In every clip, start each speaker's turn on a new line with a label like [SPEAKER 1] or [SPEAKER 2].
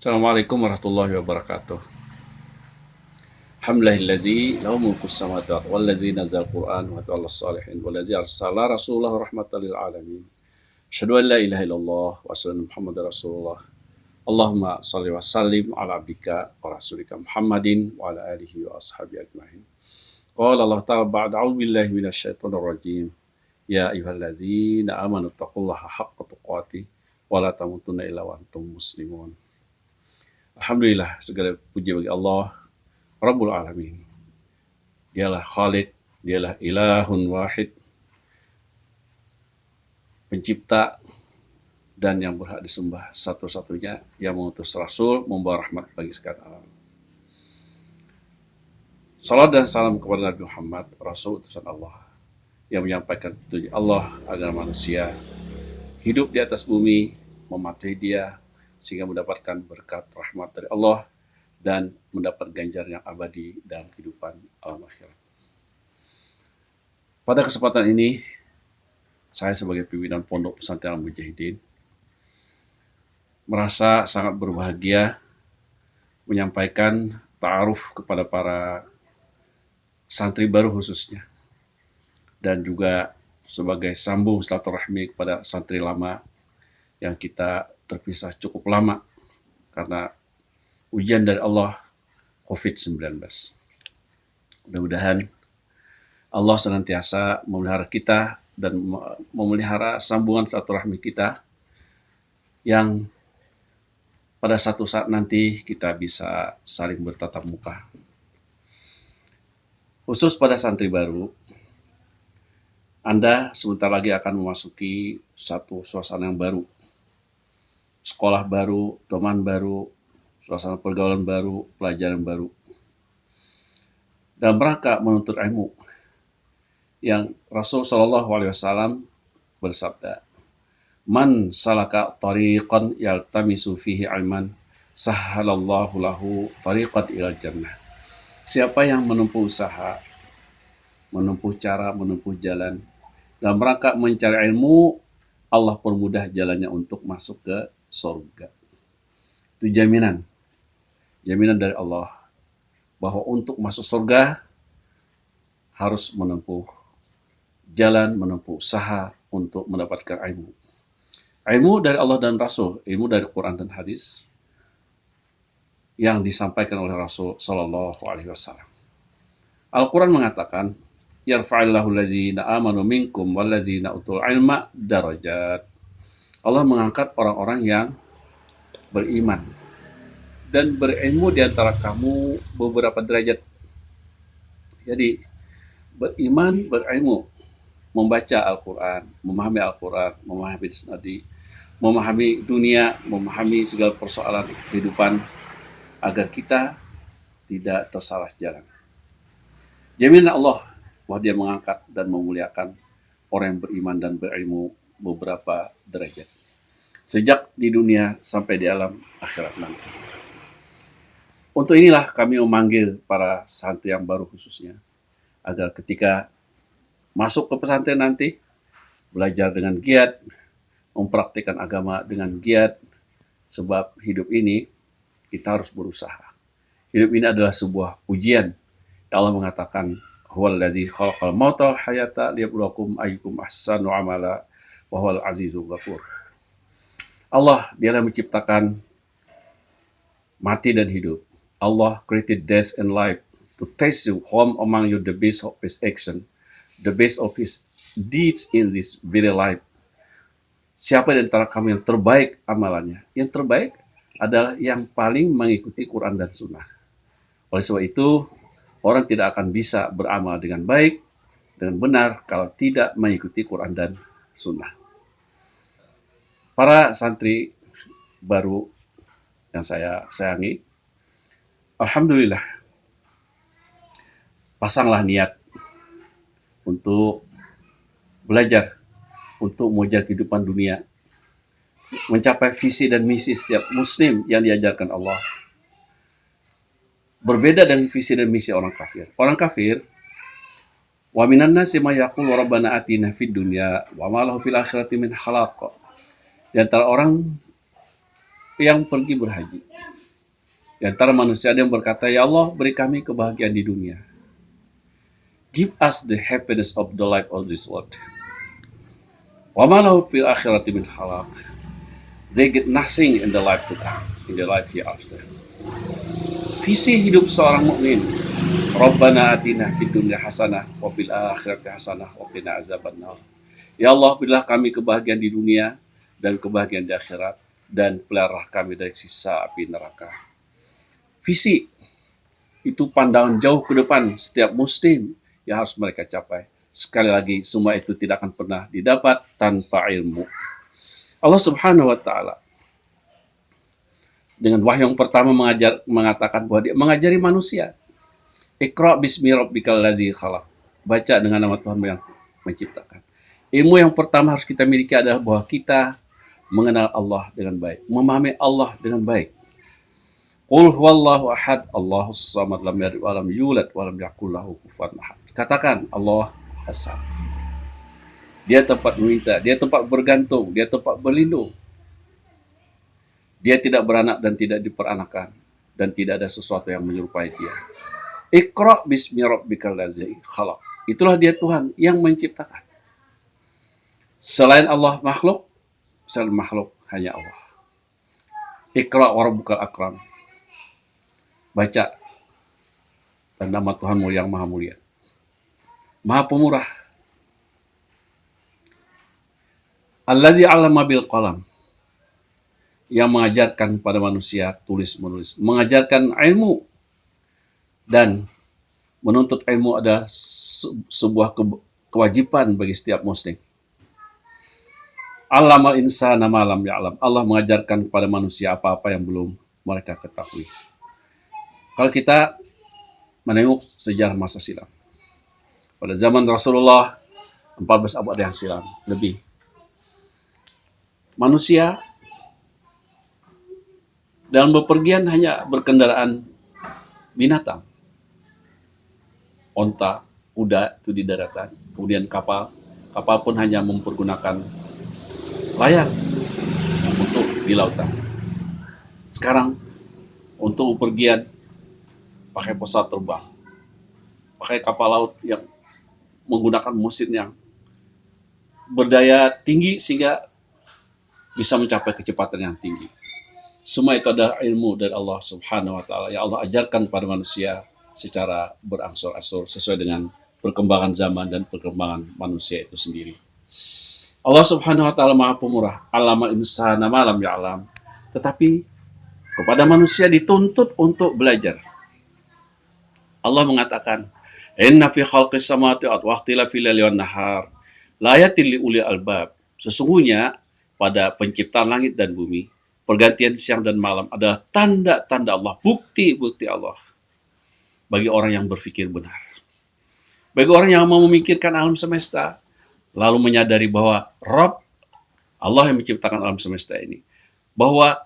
[SPEAKER 1] Assalamualaikum warahmatullahi wabarakatuh. Alhamdulillahilladzi lahu mulku samawati wallazi nazzal Qur'an wa tawalla salihin wallazi arsala rasulahu rahmatan lil alamin. Asyhadu an la ilaha illallah wa asyhadu anna Muhammadar Rasulullah. Allahumma shalli wa sallim ala abdika wa rasulika Muhammadin wa ala alihi wa ashabihi ajmain. Qala Allah ta'ala ba'da a'udzu billahi minasyaitonir rajim. Ya ayyuhalladzina amanu taqullaha haqqa tuqatih wa la tamutunna illa wa antum muslimun. Alhamdulillah, segala puji bagi Allah Rabbul Alamin. Dialah Khalid, dialah Ilahun Wahid, pencipta dan yang berhak disembah satu-satunya, yang mengutus Rasul membawa rahmat bagi sekalian alam. Salam dan salam kepada Nabi Muhammad, Rasul utusan Allah, yang menyampaikan petunjuk Allah agar manusia hidup di atas bumi, mematuhi Dia, sehingga mendapatkan berkat rahmat dari Allah dan mendapat ganjaran yang abadi dalam kehidupan alam akhirat. Pada kesempatan ini, saya sebagai pimpinan Pondok Pesantren Al-Mujahidin merasa sangat berbahagia menyampaikan ta'aruf kepada para santri baru khususnya, dan juga sebagai sambung silaturahmi kepada santri lama yang kita terpisah cukup lama karena ujian dari Allah COVID-19. Mudah-mudahan Allah senantiasa memelihara kita dan memelihara sambungan silaturahmi kita yang pada satu saat nanti kita bisa saling bertatap muka. Khusus pada santri baru, Anda sebentar lagi akan memasuki satu suasana yang baru. Sekolah baru, teman baru, suasana pergaulan baru, pelajaran baru. Dalam rangka menuntut ilmu, yang Rasul Shallallahu Alaihi Wasallam bersabda, "Man salaka tariqan yaltamisu fihi ilman, sahhalallahu lahu tariqan ilal jannah." Siapa yang menempuh usaha, menempuh cara, menempuh jalan dalam rangka mencari ilmu, Allah permudah jalannya untuk masuk ke surga. Itu jaminan dari Allah bahwa untuk masuk surga harus menempuh jalan, menempuh usaha untuk mendapatkan ilmu. Ilmu dari Allah dan Rasul, ilmu dari Quran dan hadis yang disampaikan oleh Rasul Sallallahu Alaihi Wasallam. Al-Quran mengatakan, "Yarfa'illahu allazina amanu minkum wallazina utul ilma darajat." Allah mengangkat orang-orang yang beriman dan berilmu di antara kamu beberapa derajat. Jadi, beriman, berilmu, membaca Al-Quran, memahami Al-Quran, memahami hadis, memahami dunia, memahami segala persoalan kehidupan agar kita tidak tersalah jalan. Jaminan Allah bahwa Dia mengangkat dan memuliakan orang yang beriman dan berilmu beberapa derajat, sejak di dunia sampai di alam akhirat nanti. Untuk inilah kami memanggil para santri yang baru khususnya, agar ketika masuk ke pesantren nanti, belajar dengan giat, mempraktikkan agama dengan giat, sebab hidup ini kita harus berusaha. Hidup ini adalah sebuah ujian. Allah mengatakan, "Huwallazi khalaqal mauta wal hayata liyabluwakum ayyukum ahsanu amala wa huwal azizul ghafur." Allah, Dialah menciptakan mati dan hidup. Allah created death and life to test you whom among you the best of his action, the best of his deeds in this very life. Siapa di antara kamu yang terbaik amalannya? Yang terbaik adalah yang paling mengikuti Quran dan Sunnah. Oleh sebab itu, orang tidak akan bisa beramal dengan baik, dengan benar, kalau tidak mengikuti Quran dan Sunnah. Para santri baru yang saya sayangi, alhamdulillah, pasanglah niat untuk belajar, untuk mengejar kehidupan dunia, mencapai visi dan misi setiap muslim yang diajarkan Allah. Berbeda dengan visi dan misi orang kafir. Orang kafir, wa minan nasi may yaqulu rabbana atina fid dunya wa ma lahu fil akhirati min khalaq. Di antara orang yang pergi berhaji, Di antara manusia ada yang berkata, "Ya Allah, beri kami kebahagiaan di dunia. Give us the happiness of the life of this world. Wa ma lahu fil akhirati min khalaq." They get nothing in the life to come, in the life hereafter. Visi hidup seorang mukmin, Rabbana atina fid dunya hasanah wa fil akhirati hasanah wa qina azabannar. Ya Allah, berilah kami kebahagiaan di dunia dan kebahagiaan di akhirat, dan peliharalah kami dari siksa api neraka. Visi itu pandangan jauh ke depan setiap muslim yang harus mereka capai. Sekali lagi, semua itu tidak akan pernah didapat tanpa ilmu. Allah Subhanahu wa taala dengan wahyu yang pertama mengatakan bahwa dia mengajari manusia. Iqra bismi rabbikal ladzi khalaq. Baca dengan nama Tuhan yang menciptakan. Ilmu yang pertama harus kita miliki adalah bahwa kita mengenal Allah dengan baik, memahami Allah dengan baik. Qul huwallahu ahad, Allahus samad, lam yalid wa lam yulad wa lam yakul lahu kufuwan ahad. Katakan Allah As-Samad. Dia tempat meminta, dia tempat bergantung, dia tempat berlindung. Dia tidak beranak dan tidak diperanakan, dan tidak ada sesuatu yang menyerupai dia. Iqra bismi rabbikal ladzi khalaq. Itulah dia Tuhan yang menciptakan. Selain Allah makhluk, selain makhluk hanya Allah. Iqra wa rabbukal akram. Baca dan nama Tuhanmu yang maha mulia, maha pemurah. Alladzi 'allama bil qalam, yang mengajarkan pada manusia tulis menulis, mengajarkan ilmu, dan menuntut ilmu adalah sebuah kewajiban bagi setiap muslim. Allamal insana ma lam ya'lam. Allah mengajarkan kepada manusia apa-apa yang belum mereka ketahui. Kalau kita menengok sejarah masa silam, pada zaman Rasulullah 14 abad yang silam lebih, manusia dalam bepergian hanya berkendaraan binatang. Onta, kuda itu di daratan, kemudian kapal. Kapal pun hanya mempergunakan layar untuk di lautan. Sekarang untuk bepergian pakai pesawat terbang, pakai kapal laut yang menggunakan mesin yang berdaya tinggi sehingga bisa mencapai kecepatan yang tinggi. Semua itu adalah ilmu dari Allah Subhanahu wa taala yang Allah ajarkan kepada manusia secara berangsur-angsur sesuai dengan perkembangan zaman dan perkembangan manusia itu sendiri. Allah Subhanahu wa taala Maha Pemurah, Allamal insana ma lam ya'lam. Tetapi kepada manusia dituntut untuk belajar. Allah mengatakan, "Inna fi khalqis samawati wal ardi wa ikhtilafil laili wan nahar la ayatil liulil albab." Sesungguhnya pada penciptaan langit dan bumi, pergantian siang dan malam adalah tanda-tanda Allah, bukti-bukti Allah bagi orang yang berpikir benar. Bagi orang yang mau memikirkan alam semesta, lalu menyadari bahwa Rabb, Allah yang menciptakan alam semesta ini, bahwa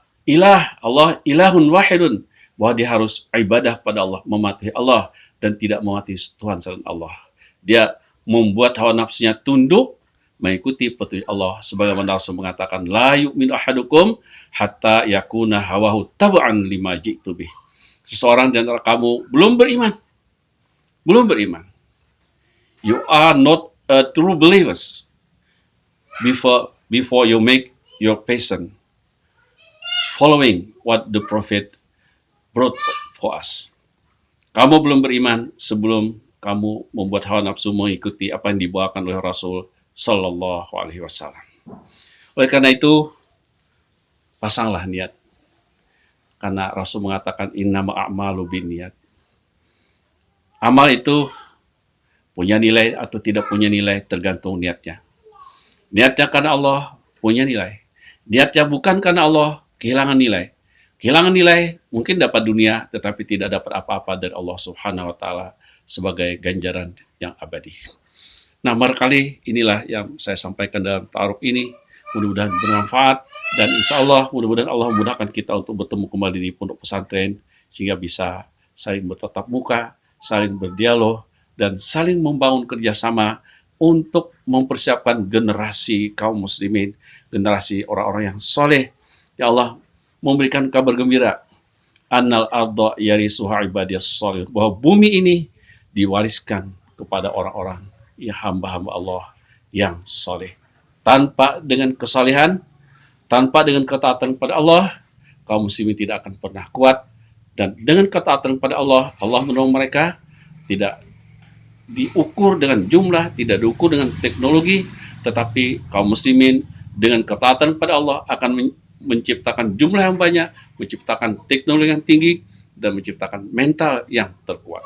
[SPEAKER 1] Allah ilahun wahidun, bahwa dia harus ibadah pada Allah, mematuhi Allah, dan tidak mematuhi Tuhan selain Allah. Dia membuat hawa nafsunya tunduk, mengikuti petunjuk Allah, sebagaimana Rasul mengatakan, la yu'minu ahadukum hatta yakuna hawahu tab'an lima ji'tu bih. Seseorang di antara kamu belum beriman. You are not a true believers before you make your passion following what the prophet brought for us. Kamu belum beriman sebelum kamu membuat hawa nafsu mengikuti apa yang dibawakan oleh Rasul Sallallahu Alaihi Wasallam. Oleh karena itu, pasanglah niat. Karena Rasul mengatakan innamal a'malu binniyat. Amal itu punya nilai atau tidak punya nilai tergantung niatnya. Niatnya karena Allah punya nilai. Niatnya bukan karena Allah kehilangan nilai. Kehilangan nilai mungkin dapat dunia tetapi tidak dapat apa-apa dari Allah Subhanahu wa taala sebagai ganjaran yang abadi. Nah, barangkali inilah yang saya sampaikan dalam ta'aruf ini. Mudah-mudahan bermanfaat dan insya Allah mudah-mudahan Allah memudahkan kita untuk bertemu kembali di pondok pesantren sehingga bisa saling bertatap muka, saling berdialog, dan saling membangun kerjasama untuk mempersiapkan generasi kaum muslimin, generasi orang-orang yang soleh. Ya Allah, memberikan kabar gembira annal arda yarisuha ibadiyas shalihun, bahwa bumi ini diwariskan kepada orang-orang yang hamba-hamba Allah yang soleh. Tanpa dengan kesalehan, tanpa dengan ketaatan kepada Allah, kaum muslimin tidak akan pernah kuat. Dan dengan ketaatan kepada Allah, Allah menolong mereka. Tidak diukur dengan jumlah, tidak diukur dengan teknologi, tetapi kaum muslimin dengan ketaatan kepada Allah akan menciptakan jumlah yang banyak, menciptakan teknologi yang tinggi, dan menciptakan mental yang terkuat.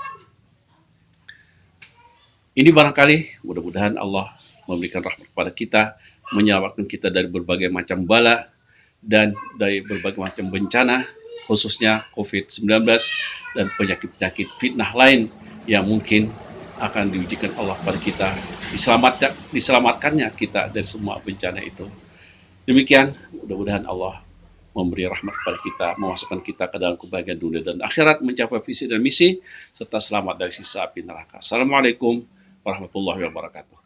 [SPEAKER 1] Ini barangkali mudah-mudahan Allah memberikan rahmat kepada kita, menyelamatkan kita dari berbagai macam bala dan dari berbagai macam bencana, khususnya COVID-19 dan penyakit-penyakit fitnah lain yang mungkin akan diujikan Allah pada kita, diselamatkannya kita dari semua bencana itu. Demikian, mudah-mudahan Allah memberi rahmat kepada kita, memasukkan kita ke dalam kebahagiaan dunia dan akhirat, mencapai visi dan misi, serta selamat dari siksa api neraka. Assalamualaikum warahmatullahi wabarakatuh.